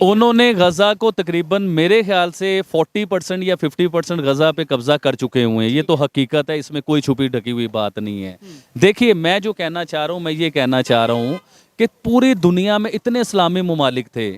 उन्होंने गजा को तकरीबन मेरे ख्याल से 40% या 50% गजा पे कब्जा कर चुके हुए हैं। ये तो हकीकत है, इसमें कोई छुपी ढकी हुई बात नहीं है। देखिए, मैं जो कहना चाह रहा हूँ, मैं ये कहना चाह रहा हूँ कि पूरी दुनिया में इतने इस्लामी ममालिक थे,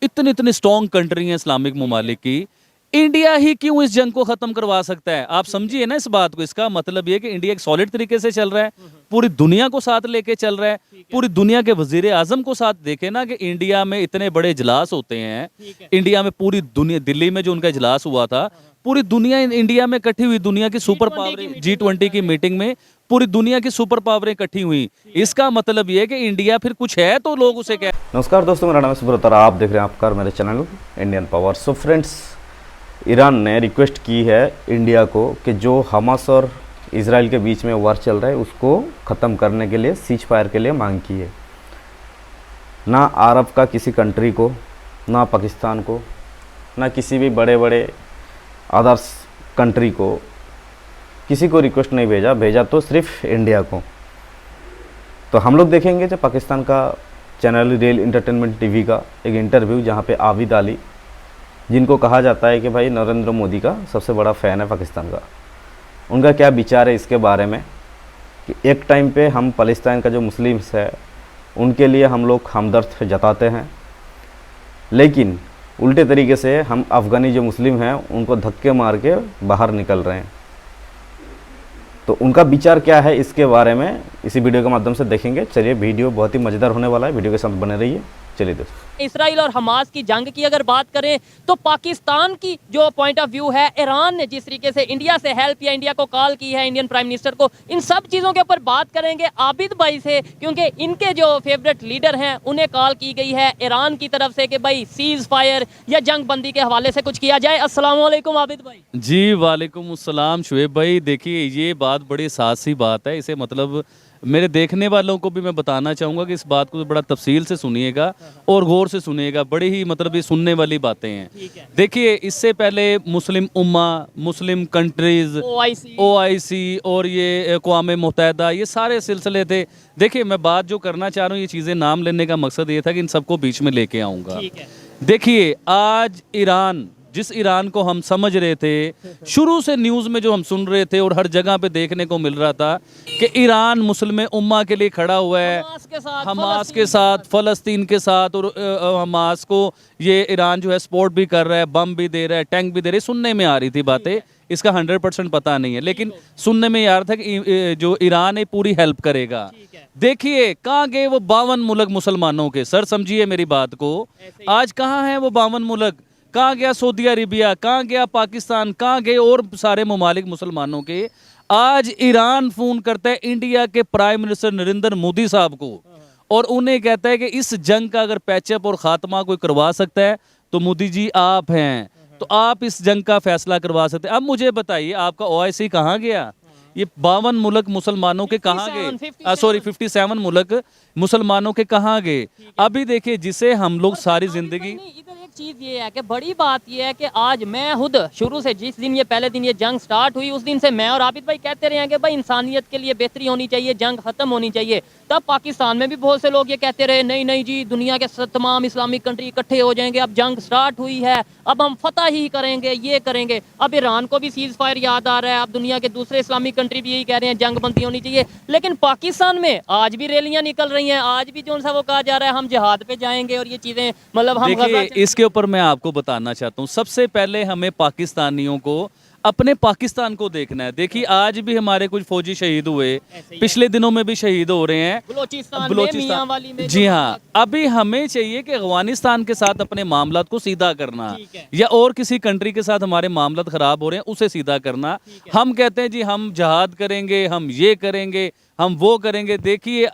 इतनी इतनी स्ट्रॉन्ग कंट्री हैं इस्लामिक ममालिक की, इंडिया ही क्यों इस जंग को खत्म करवा सकता है? आप समझिए ना इस बात को। इसका मतलब ये कि इंडिया एक सॉलिड तरीके से चल रहा है, पूरी दुनिया को साथ लेके चल रहा है, पूरी दुनिया के वजीर आजम को साथ। देखे ना कि इंडिया में इतने बड़े इजलास होते हैं, इंडिया में पूरी दुनिया, दिल्ली में जो उनका इजलास हुआ था, पूरी दुनिया इंडिया में इकट्ठी हुई, दुनिया की सुपर पावर G20 की मीटिंग में पूरी दुनिया की सुपर पावरें इकट्ठी हुई। इसका मतलब ये है कि इंडिया फिर कुछ है तो लोग उसे कह। नमस्कार दोस्तों, मेरा नाम है सुब्रत और आप देख रहे हैं आपका मेरे channel Indian power. So friends, Iran ने रिक्वेस्ट की है इंडिया को कि जो हमास और इजराइल के बीच में वार चल रहा है उसको ख़त्म करने के लिए, सीज फायर के लिए मांग की है। ना अरब का किसी कंट्री को, ना पाकिस्तान को, ना किसी भी बड़े बड़े अदर्स कंट्री को, किसी को रिक्वेस्ट नहीं भेजा तो सिर्फ इंडिया को। तो हम लोग देखेंगे जो पाकिस्तान का चैनल रियल इंटरटेनमेंट टीवी का एक इंटरव्यू, जहाँ पे आबिद अली, जिनको कहा जाता है कि भाई नरेंद्र मोदी का सबसे बड़ा फ़ैन है पाकिस्तान का, उनका क्या विचार है इसके बारे में कि एक टाइम पे हम फ़लस्तीन का जो मुस्लिम्स है उनके लिए हम लोग हमदर्द जताते हैं, लेकिन उल्टे तरीके से हम अफ़गानी जो मुस्लिम हैं उनको धक्के मार के बाहर निकल रहे हैं। तो उनका विचार क्या है इसके बारे में इसी वीडियो के माध्यम से देखेंगे। चलिए, वीडियो बहुत ही मज़ेदार होने वाला है, वीडियो के साथ बने रहिए। चलिए दोस्तों, इसराइल और हमास की जंग की अगर बात करें तो पाकिस्तान की जो पॉइंट ऑफ व्यू है, ईरान ने जिस तरीके से इंडिया से हेल्प या इंडिया को कॉल की है, इंडियन प्राइम मिनिस्टर को, इन सब चीज़ों के ऊपर बात करेंगे आबिद भाई से, क्योंकि इनके जो फेवरेट लीडर हैं उन्हें कॉल की गई है ईरान की तरफ से कि भाई सीज फायर या जंग बंदी के हवाले से कुछ किया जाए। अस्सलाम वालेकुम आबिद भाई। जी वालेकुम अस्सलाम शुएब भाई। देखिए, ये बात बड़ी सासी बात है। इसे मतलब मेरे देखने वालों को भी मैं बताना चाहूँगा कि इस बात को बड़ा तफसील से सुनिएगा और गौर से सुनिएगा। बड़ी ही मतलब ये सुनने वाली बातें हैं। देखिए, इससे पहले मुस्लिम उम्मा, मुस्लिम कंट्रीज़, OIC और ये अक़वाम मुत्तहिदा, ये सारे सिलसिले थे। देखिए, मैं बात जो करना चाह रहा हूँ, ये चीज़ें नाम लेने का मकसद ये था कि इन सबको बीच में लेके आऊँगा। देखिए, आज ईरान, जिस ईरान को हम समझ रहे थे, शुरू से न्यूज़ में जो हम सुन रहे थे और हर जगह पे देखने को मिल रहा था कि ईरान मुस्लिम उम्मा के लिए खड़ा हुआ है, हमास के साथ, फ़लस्तीन के साथ, और हमास को ये ईरान जो है सपोर्ट भी कर रहा है, बम भी दे रहा है, टैंक भी दे रहा है। सुनने में आ रही थी बातें, इसका 100% पता नहीं है, लेकिन सुनने में आ रहा था कि जो ईरान है पूरी हेल्प करेगा। देखिए, कहाँ गए वो 52 मुल्क मुसलमानों के? सर समझिए मेरी बात को, आज कहाँ हैं वो 52 मुल्क? कहाँ गया सऊदी अरेबिया? कहाँ गया पाकिस्तान? कहाँ गए और सारे ममालिक मुसलमानों के? आज ईरान फ़ोन करता है इंडिया के प्राइम मिनिस्टर नरेंद्र मोदी साहब को और उन्हें कहता है कि इस जंग का अगर पैचअप और ख़ात्मा कोई करवा सकता है तो मोदी जी आप हैं, तो आप इस जंग का फैसला करवा सकते हैं। अब मुझे बताइए, आपका OIC कहाँ गया? ये 52 मुल्क मुसलमानों के कहाँ गए? 57 मुल्क मुसलमानों के कहाँ गए? अभी देखिए, जिसे हम लोग सारी जिंदगी, चीज़ ये है कि बड़ी बात ये है कि आज मैं खुद शुरू से, जिस दिन ये पहले दिन ये जंग स्टार्ट हुई, उस दिन से मैं और आबिद भाई कहते रहे हैं कि भाई इंसानियत के लिए बेहतरी होनी चाहिए, जंग ख़त्म होनी चाहिए। तब पाकिस्तान में भी बहुत से लोग ये कहते रहे, नहीं नहीं जी, दुनिया के तमाम इस्लामिक कंट्री इकट्ठे हो जाएंगे, अब जंग स्टार्ट हुई है, अब हम फतह ही करेंगे, ये करेंगे। अब ईरान को भी सीज फायर याद आ रहा है, अब दुनिया के दूसरे इस्लामिक कंट्री भी यही कह रहे हैं जंग बंदी होनी चाहिए। लेकिन पाकिस्तान में आज भी रैलियाँ निकल रही हैं, आज भी जो सा वो कहा जा रहा है हम जिहाद पे जाएंगे और ये चीज़ें, मतलब हम इसके ऊपर मैं आपको बताना चाहता हूँ। सबसे पहले हमें पाकिस्तानियों को अपने पाकिस्तान को देखना है। देखिए, आज भी हमारे कुछ फौजी शहीद हुए, पिछले दिनों में भी शहीद हो रहे हैं बलोचिस्तान। जी हाँ, अभी हमें चाहिए कि अफगानिस्तान के साथ अपने मामलात को सीधा करना, या और किसी कंट्री के साथ हमारे मामलात खराब हो रहे हैं उसे सीधा करना। हम कहते हैं जी हम जहाद करेंगे, हम ये करेंगे, हम वो करेंगे। देखिए,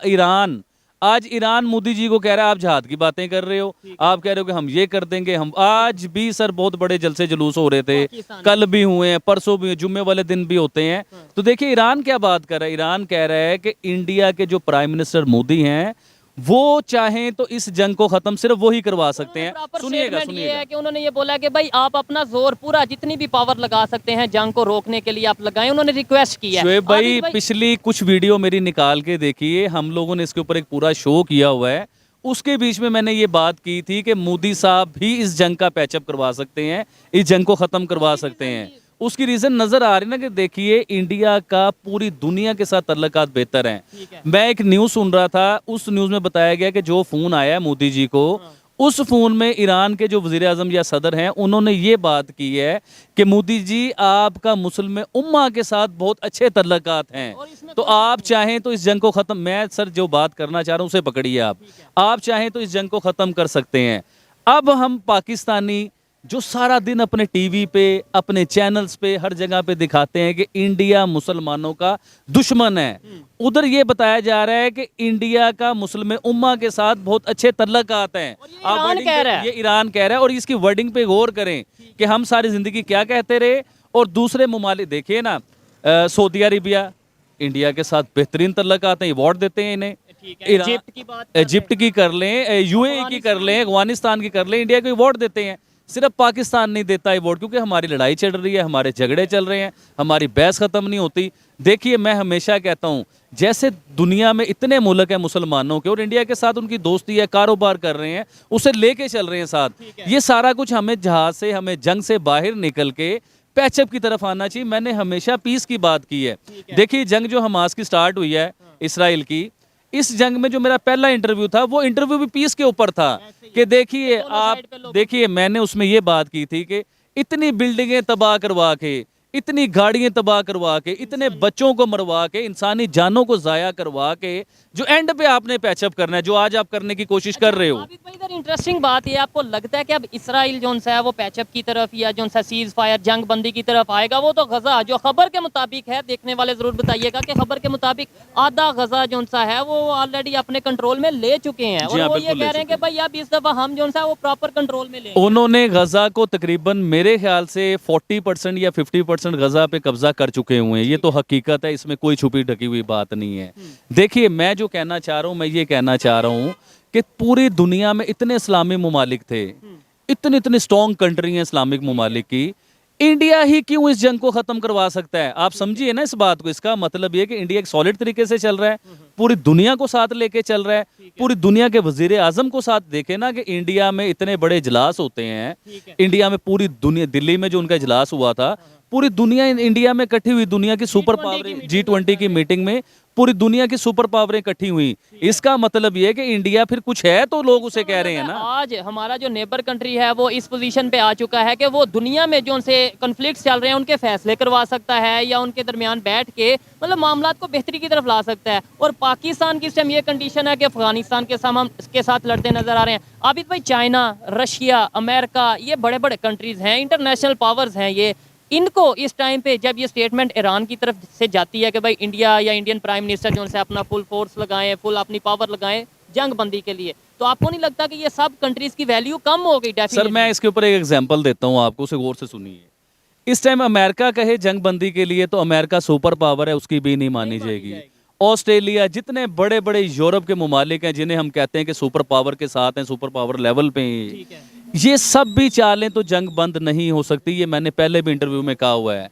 आज ईरान मोदी जी को कह रहा है आप जहाद की बातें कर रहे हो, आप कह रहे हो कि हम ये कर देंगे। हम आज भी सर बहुत बड़े जलसे जुलूस हो रहे थे, कल भी हुए हैं, परसों भी, जुम्मे वाले दिन भी होते हैं। तो देखिए, ईरान क्या बात कर रहा है? ईरान कह रहा है कि इंडिया के जो प्राइम मिनिस्टर मोदी हैं वो चाहें तो इस जंग को खत्म सिर्फ वो ही करवा सकते हैं। सुनिएगा सुनिएगा कि उन्होंने ये बोला कि भाई आप अपना जोर पूरा, जितनी भी पावर लगा सकते हैं जंग को रोकने के लिए आप लगाएं। उन्होंने रिक्वेस्ट किया है। शुएब भाई, पिछली कुछ वीडियो मेरी निकाल के देखिए, हम लोगों ने इसके ऊपर एक पूरा शो किया हुआ है उसके बीच में मैंने ये बात की थी कि मोदी साहब भी इस जंग का पैचअप करवा सकते हैं, इस जंग को ख़त्म करवा सकते हैं। उसकी रीज़न नज़र आ रही ना कि देखिए इंडिया का पूरी दुनिया के साथ तल्लकात बेहतर हैं। मैं एक न्यूज़ सुन रहा था, उस न्यूज़ में बताया गया कि जो फ़ोन आया है मोदी जी को, उस फ़ोन में ईरान के जो वज़ीर आज़म या सदर हैं उन्होंने ये बात की है कि मोदी जी आपका मुस्लिम उम्मा के साथ बहुत अच्छे तल्लकात हैं, तो आप चाहें तो इस जंग को ख़त्म, मैं सर जो बात करना चाह रहा हूँ उसे पकड़िए आप चाहें तो इस जंग को ख़त्म कर सकते हैं। अब हम पाकिस्तानी जो सारा दिन अपने टीवी पे, अपने चैनल्स पे, हर जगह पे दिखाते हैं कि इंडिया मुसलमानों का दुश्मन है, उधर ये बताया जा रहा है कि इंडिया का मुस्लिम उम्मा के साथ बहुत अच्छे तल्लकात हैं। आप ईरान कह रहा है, ये ईरान कह रहा है, और इसकी वर्डिंग पे गौर करें कि हम सारी जिंदगी क्या कहते रहे। और दूसरे ममालिक देखिए ना, सऊदी अरेबिया इंडिया के साथ बेहतरीन तल्लकात हैं, अवार्ड देते हैं इन्हें। इजिप्ट की बात इजिप्ट की कर लें, यूएई की कर लें, अफगानिस्तान की कर लें, इंडिया को अवार्ड देते हैं। सिर्फ पाकिस्तान नहीं देता अवार्ड, क्योंकि हमारी लड़ाई चल रही है, हमारे झगड़े चल रहे हैं, हमारी बहस ख़त्म नहीं होती। देखिए मैं हमेशा कहता हूँ, जैसे दुनिया में इतने मुल्क हैं मुसलमानों के और इंडिया के साथ उनकी दोस्ती है, कारोबार कर रहे हैं, उसे लेके चल रहे हैं साथ, ये सारा कुछ हमें जहाज से, हमें जंग से बाहर निकल के पैचअप की तरफ आना चाहिए। मैंने हमेशा पीस की बात की है। देखिए जंग जो हमास की स्टार्ट हुई है इसराइल की, इस जंग में जो मेरा पहला इंटरव्यू था वो इंटरव्यू भी पीस के ऊपर था कि देखिए आप देखिए, मैंने उसमें ये बात की थी कि इतनी बिल्डिंगें तबाह करवा के, इतनी गाड़ियां तबाह करवा के, इतने बच्चों को मरवा के, इंसानी जानों को ज़ाया करवा के, जो एंड पे आपने पैचअप करना है, जो आज आप करने की कोशिश कर रहे हो। आबिद भाई इधर इंटरेस्टिंग बात ये, आपको लगता है कि अब इसराइल जो है वो पैचअप की तरफ या जो सीज फायर जंग बंदी की तरफ आएगा? वो तो गजा जो खबर के मुताबिक है, देखने वाले जरूर बताइएगा कि खबर के मुताबिक आधा गजा जो है वो ऑलरेडी अपने कंट्रोल में ले चुके हैं, और वो ये कह रहे हैं कि भाई अब इस दफा हम जो है वो प्रॉपर कंट्रोल में ले। उन्होंने गजा को तकरीबन मेरे ख्याल से 40% या 50% गजा पे कब्जा कर चुके हुए हैं। ये तो हकीकत है, इसमें कोई छुपी ढकी हुई बात नहीं है। देखिए मैं जो कहना चाह रहा हूँ, मैं ये कहना चाह रहा हूँ कि पूरी दुनिया में इतने इस्लामी ममालिक थे, इतनी इतनी स्ट्रॉन्ग कंट्री हैं इस्लामिक ममालिक की, इंडिया ही क्यों इस जंग को खत्म करवा सकता है? आप समझिए ना इस बात को। इसका मतलब ये कि इंडिया एक सॉलिड तरीके से चल रहा है, पूरी दुनिया को साथ लेके चल रहा है, पूरी दुनिया के वजीर आजम को साथ। देखे ना कि इंडिया में इतने बड़े इजलास होते हैं, इंडिया में पूरी दुनिया, दिल्ली में जो उनका इजलास हुआ था, पूरी दुनिया इंडिया में इकट्ठी हुई, दुनिया की सुपर पावर G20 की मीटिंग में पूरी दुनिया की सुपर पावरें इकट्ठी हुई। इसका मतलब ये है कि इंडिया फिर कुछ है, तो लोग उसे कह रहे हैं ना। आज हमारा जो नेबर कंट्री है वो इस पोजीशन पे आ चुका है कि वो दुनिया में जो उनसे कॉन्फ्लिक्ट्स चल रहे हैं उनके फैसले करवा सकता है, या उनके दरमियान बैठ के मतलब मामलात को बेहतरी की तरफ ला सकता है। और पाकिस्तान की इस टाइम ये कंडीशन है कि अफगानिस्तान के साथ लड़ते नजर आ रहे हैं। आबिद भाई चाइना, रशिया, अमेरिका, ये बड़े बड़े कंट्रीज हैं, इंटरनेशनल पावर्स हैं ये, इनको इस टाइम पे जब ये स्टेटमेंट ईरान की तरफ से जाती है कि भाई इंडिया या इंडियन प्राइम मिनिस्टर जो है अपना फुल फोर्स लगाएं, फुल अपनी पावर लगाएं जंग बंदी के लिए, तो आपको नहीं लगता कि ये सब कंट्रीज की वैल्यू कम हो गई? सर मैं इसके ऊपर एक एग्जांपल देता हूँ आपको, उसे गौर से सुनिए। इस टाइम अमेरिका कहे जंग बंदी के लिए तो अमेरिका सुपर पावर है, उसकी भी नहीं मानी जाएगी। ऑस्ट्रेलिया, जितने बड़े बड़े यूरोप के ममालिक हैं जिन्हें हम कहते हैं कि सुपर पावर के साथ हैं, सुपर पावर लेवल पे हैं, ये सब भी चालें तो जंग बंद नहीं हो सकती। ये मैंने पहले भी इंटरव्यू में कहा हुआ है।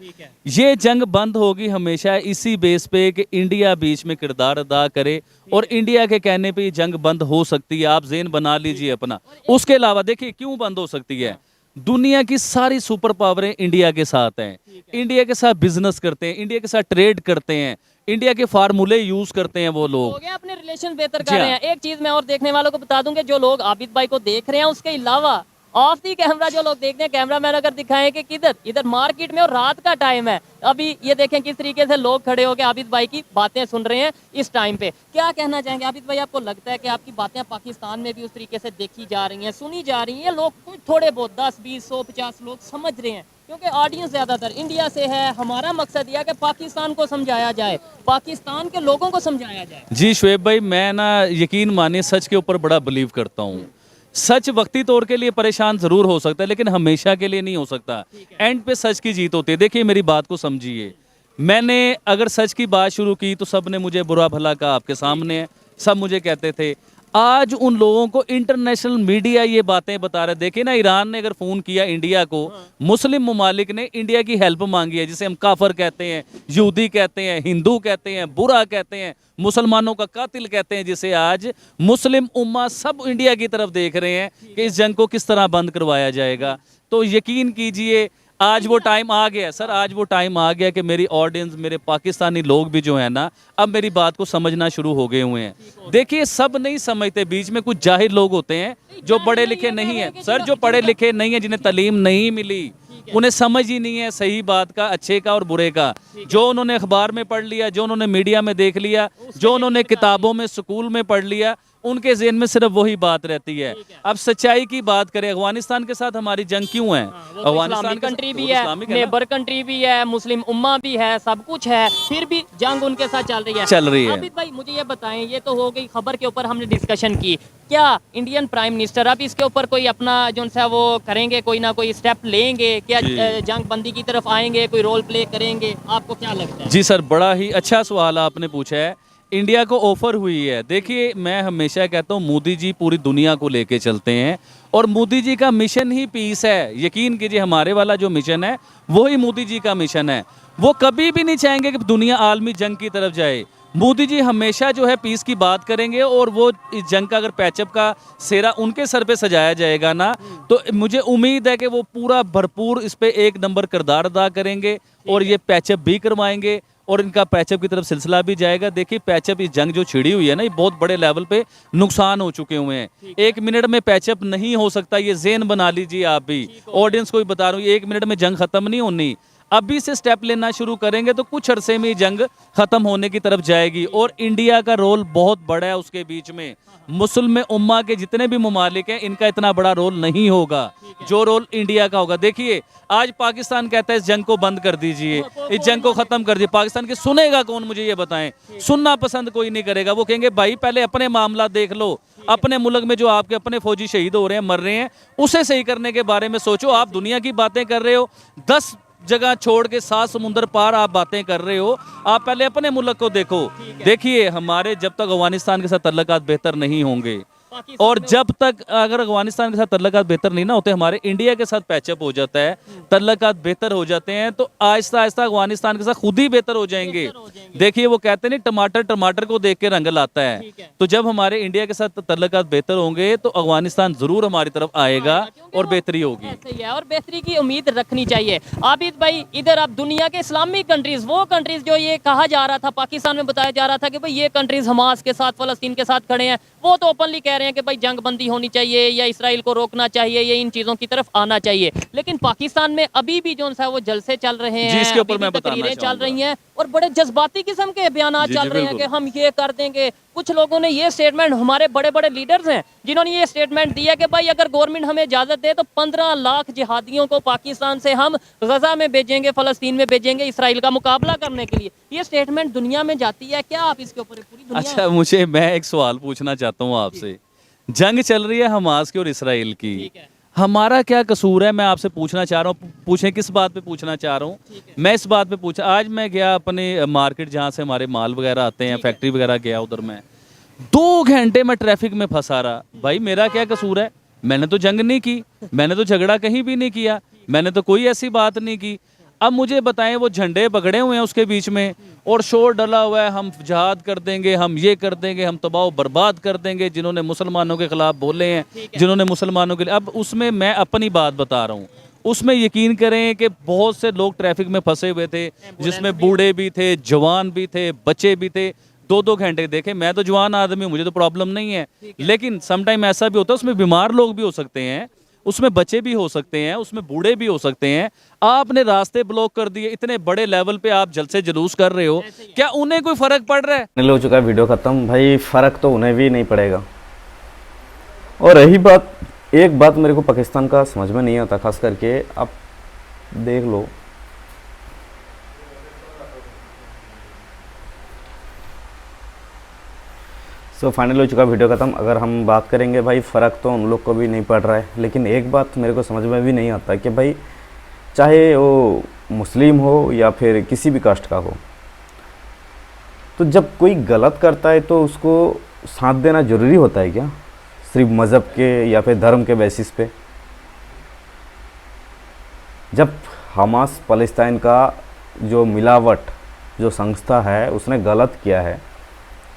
ये जंग बंद होगी हमेशा इसी बेस पे कि इंडिया बीच में किरदार अदा करे, और इंडिया के कहने पे ये जंग बंद हो सकती है। आप ज़हन बना लीजिए अपना। उसके अलावा देखिए क्यों बंद हो सकती है, दुनिया की सारी सुपर पावरें इंडिया के साथ हैं, इंडिया के साथ बिजनेस करते हैं, इंडिया के साथ ट्रेड करते हैं, इंडिया के फार्मूले यूज करते हैं वो लोग, हो गया अपने रिलेशन बेहतर कर रहे हैं। एक चीज मैं और देखने वालों को बता दूं कि जो लोग आबिद भाई को देख रहे हैं उसके अलावा ऑफ दी कैमरा जो लोग देखते हैं, कैमरा मैन अगर दिखाएं कि किधर इधर मार्केट में और रात का टाइम है, अभी ये देखें किस तरीके से लोग खड़े होकर आबिद भाई की बातें सुन रहे हैं इस टाइम पे। क्या कहना चाहेंगे आबिद भाई, आपको लगता है कि आपकी बातें पाकिस्तान में भी उस तरीके से देखी जा रही हैं, सुनी जा रही हैं? लोग कुछ थोड़े बहुत 10, 20, 100, 50 लोग समझ रहे हैं, क्योंकि ऑडियंस ज़्यादातर इंडिया से है। हमारा मकसद यह है कि पाकिस्तान को समझाया जाए, पाकिस्तान के लोगों को समझाया जाए। जी शुएब भाई, मैं ना यकीन मानिए सच के ऊपर बड़ा बिलीव करता हूँ। सच वक्ती तौर के लिए परेशान जरूर हो सकता है, लेकिन हमेशा के लिए नहीं हो सकता। एंड पे सच की जीत होती है। देखिए मेरी बात को समझिए, मैंने अगर सच की बात शुरू की तो सब ने मुझे बुरा भला कहा, आपके सामने है, सब मुझे कहते थे। आज उन लोगों को इंटरनेशनल मीडिया ये बातें बता रहे। देखिए ना, ईरान ने अगर फ़ोन किया इंडिया को, मुस्लिम ममालिक ने इंडिया की हेल्प मांगी है, जिसे हम काफर कहते हैं, यहूदी कहते हैं, हिंदू कहते हैं, बुरा कहते हैं, मुसलमानों का कातिल कहते हैं, जिसे आज मुस्लिम उम्मा सब इंडिया की तरफ देख रहे हैं कि इस जंग को किस तरह बंद करवाया जाएगा। तो यकीन कीजिए आज वो टाइम आ गया सर, आज वो टाइम आ गया कि मेरी ऑडियंस, मेरे पाकिस्तानी लोग भी जो है ना, अब मेरी बात को समझना शुरू हो गए हुए हैं। देखिए, सब नहीं समझते, बीच में कुछ जाहिल लोग होते हैं जो पढ़े लिखे नहीं है सर, जो पढ़े लिखे नहीं है, जिन्हें तालीम नहीं मिली, उन्हें समझ ही नहीं है सही बात का, अच्छे का और बुरे का। जो उन्होंने अखबार में पढ़ लिया, जो उन्होंने मीडिया में देख लिया, जो उन्होंने किताबों में, स्कूल में पढ़ लिया, उनके ज़हन में सिर्फ वही बात रहती है। अब सच्चाई की बात करें, अफगानिस्तान के साथ हमारी जंग क्यों है? अफगानिस्तान कंट्री भी है, नेबर कंट्री भी है, मुस्लिम उम्मा भी है, सब कुछ है, फिर भी जंग उनके साथ चल रही है। आबिद भाई मुझे ये बताएं, ये तो हो गई खबर के ऊपर हमने डिस्कशन की, क्या इंडियन प्राइम मिनिस्टर अब इसके ऊपर कोई अपना जो सा वो करेंगे, कोई ना कोई स्टेप लेंगे क्या? जंग बंदी की तरफ आएंगे, कोई रोल प्ले करेंगे? आपको क्या लगता है? जी सर, बड़ा ही अच्छा सवाल आपने पूछा है। इंडिया को ऑफर हुई है। देखिए, मैं हमेशा कहता हूँ मोदी जी पूरी दुनिया को लेके चलते हैं और मोदी जी का मिशन ही पीस है। यकीन कीजिए, हमारे वाला जो मिशन है वही मोदी जी का मिशन है। वो कभी भी नहीं चाहेंगे कि दुनिया आलमी जंग की तरफ जाए। मोदी जी हमेशा जो है पीस की बात करेंगे, और वो इस जंग का अगर पैचअप का सेरा उनके सर पे सजाया जाएगा ना, तो मुझे उम्मीद है कि वो पूरा भरपूर इस पे एक नंबर किरदार अदा करेंगे और ये पैचअप भी करवाएंगे और इनका पैचअप की तरफ सिलसिला भी जाएगा। देखिए, पैचअप, इस जंग जो छिड़ी हुई है ना, ये बहुत बड़े लेवल पे नुकसान हो चुके हुए हैं। 1 मिनट में पैचअप नहीं हो सकता, ये ज़हन बना लीजिए आप भी, ऑडियंस को भी बता रहा हूँ, 1 मिनट में जंग खत्म नहीं होनी। अभी से स्टेप लेना शुरू करेंगे तो कुछ अरसे में जंग खत्म होने की तरफ जाएगी। और इंडिया का रोल बहुत बड़ा है उसके बीच में। मुस्लिम उम्मा के जितने भी ममालिक हैं, इनका इतना बड़ा रोल नहीं होगा जो रोल इंडिया का होगा। देखिए, आज पाकिस्तान कहता है इस जंग को बंद कर दीजिए, इस जंग को खत्म कर दीजिए। पाकिस्तान के सुनेगा कौन, मुझे ये बताएं? सुनना पसंद कोई नहीं करेगा। वो कहेंगे भाई पहले अपने मामला देख लो, अपने मुल्क में जो आपके अपने फौजी शहीद हो रहे हैं, मर रहे हैं, उसे सही करने के बारे में सोचो। आप दुनिया की बातें कर रहे हो, 10 जगह छोड़ के 7 समुंदर पार आप बातें कर रहे हो। आप पहले अपने मुल्क को देखो। देखिए, हमारे जब तक अफगानिस्तान के साथ तल्लुकात बेहतर नहीं होंगे, और जब तक अगर अफगानिस्तान के साथ तल्लुकात बेहतर नहीं ना होते, हमारे इंडिया के साथ पैचअप हो जाता है, तल्लुकात बेहतर हो जाते हैं, तो आहिस्ता आहिस्ता अफगानिस्तान के साथ खुद ही बेहतर हो जाएंगे। देखिए, वो कहते नहीं टमाटर टमाटर को देख के रंग लाता है। तो जब हमारे इंडिया के साथ तल्लुकात बेहतर होंगे तो अफगानिस्तान जरूर हमारी तरफ आएगा और बेहतरी होगी। ऐसे ही है, और बेहतरी की उम्मीद रखनी चाहिए। आबिद भाई, इधर अब दुनिया के इस्लामिक कंट्रीज, वो कंट्रीज जो ये कहा जा रहा था, पाकिस्तान में बताया जा रहा था कि भाई ये कंट्रीज हमास के साथ, फलस्तीन के साथ खड़े हैं, वो तो ओपनली कह रहे हैं कि भाई जंग बंदी होनी चाहिए या इसराइल को रोकना चाहिए, या इन चीजों की तरफ आना चाहिए। लेकिन पाकिस्तान में अभी भी जो है वो जलसे चल रहे हैं, जिसके ऊपर मैं तकरीरें चल रही हैं और बड़े जज्बाती किस्म के बयान चल रहे हैं कि हम ये कर देंगे। कुछ लोगों ने ये स्टेटमेंट, हमारे बड़े बड़े लीडर्स हैं जिन्होंने ये स्टेटमेंट दिया कि भाई अगर गवर्नमेंट हमें इजाजत दे तो 15 लाख जिहादियों को पाकिस्तान से हम गजा में भेजेंगे, फलस्तीन में भेजेंगे, इसराइल का मुकाबला करने के लिए। ये स्टेटमेंट दुनिया में जाती है, क्या आप इसके ऊपर पूरी दुनिया? अच्छा, मैं एक सवाल पूछना चाहता हूँ आपसे। जंग चल रही है हमास की और इसराइल की, हमारा क्या कसूर है? मैं आपसे पूछना चाह रहा हूँ। पूछें, किस बात पे पूछना चाह रहा हूँ? मैं इस बात पे पूछा, आज मैं गया अपने मार्केट जहाँ से हमारे माल वगैरह आते हैं, फैक्ट्री वगैरह गया, उधर मैं 2 घंटे में ट्रैफिक में फंसा रहा। भाई मेरा क्या कसूर है? मैंने तो जंग नहीं की, मैंने तो झगड़ा कहीं भी नहीं किया, मैंने तो कोई ऐसी बात नहीं की। अब मुझे बताएं, वो झंडे पकड़े हुए हैं उसके बीच में और शोर डला हुआ है, हम जिहाद कर देंगे, हम ये कर देंगे, हम तबाह बर्बाद कर देंगे, जिन्होंने मुसलमानों के खिलाफ बोले हैं, जिन्होंने मुसलमानों के लिए। अब उसमें मैं अपनी बात बता रहा हूँ, उसमें यकीन करें कि बहुत से लोग ट्रैफिक में फंसे हुए थे, जिसमें बूढ़े भी थे, जवान भी थे, बच्चे भी थे। 2-2 घंटे देखे। मैं तो जवान आदमी हूँ, मुझे तो प्रॉब्लम नहीं है, लेकिन समटाइम ऐसा भी होता है, उसमें बीमार लोग भी हो सकते हैं, उसमें बच्चे भी हो सकते हैं, उसमें बूढ़े भी हो सकते हैं। आपने रास्ते ब्लॉक कर दिए, इतने बड़े लेवल पे आप जलसे जुलूस कर रहे हो, क्या उन्हें कोई फर्क पड़ रहा है? हो चुका है, वीडियो खत्म। भाई फर्क तो उन्हें भी नहीं पड़ेगा। और रही बात, एक बात मेरे को पाकिस्तान का समझ में नहीं आता, खास करके आप देख लो, सो फाइनल हो चुका वीडियो खत्म। अगर हम बात करेंगे भाई, फ़र्क तो उन लोग को भी नहीं पड़ रहा है, लेकिन एक बात मेरे को समझ में भी नहीं आता कि भाई चाहे वो मुस्लिम हो या फिर किसी भी कास्ट का हो, तो जब कोई गलत करता है तो उसको साथ देना ज़रूरी होता है क्या, सिर्फ मज़हब के या फिर धर्म के बेसिस पे? जब हमास फ़लस्तीन का जो मिलावट जो संस्था है उसने गलत किया है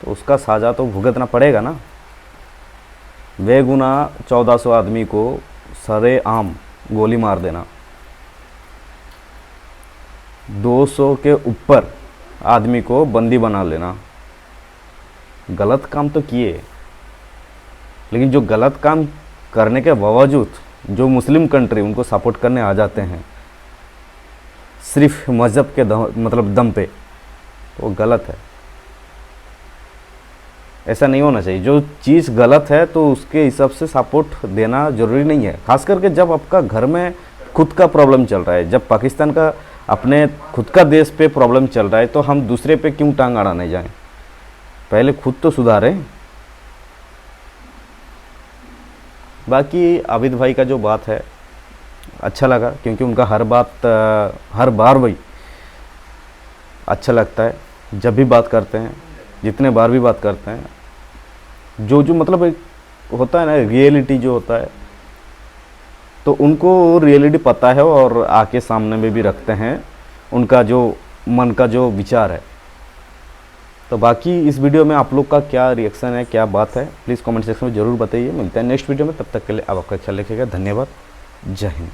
तो उसका साजा तो भुगतना पड़ेगा ना। बेगुनाह 1400 आदमी को सरेआम गोली मार देना, 200 के ऊपर आदमी को बंदी बना लेना, गलत काम तो किए, लेकिन जो गलत काम करने के बावजूद जो मुस्लिम कंट्री उनको सपोर्ट करने आ जाते हैं सिर्फ मज़हब के दम पे, तो वो गलत है। ऐसा नहीं होना चाहिए। जो चीज़ गलत है तो उसके हिसाब से सपोर्ट देना ज़रूरी नहीं है, खास करके जब आपका घर में खुद का प्रॉब्लम चल रहा है। जब पाकिस्तान का अपने खुद का देश पे प्रॉब्लम चल रहा है तो हम दूसरे पे क्यों टांग अड़ाने जाएं, पहले खुद तो सुधारें। बाकी आबिद भाई का जो बात है अच्छा लगा, क्योंकि उनका हर बार भाई अच्छा लगता है जब भी बात करते हैं, जितने बार भी बात करते हैं। जो मतलब एक होता है ना रियलिटी जो होता है, तो उनको रियलिटी पता है और आके सामने में भी रखते हैं उनका जो मन का जो विचार है। तो बाकी इस वीडियो में आप लोग का क्या रिएक्शन है, क्या बात है, प्लीज़ कमेंट सेक्शन में ज़रूर बताइए। मिलते हैं नेक्स्ट वीडियो में, तब तक के लिए आप आपका ख्याल रखिएगा। धन्यवाद, जय हिंद।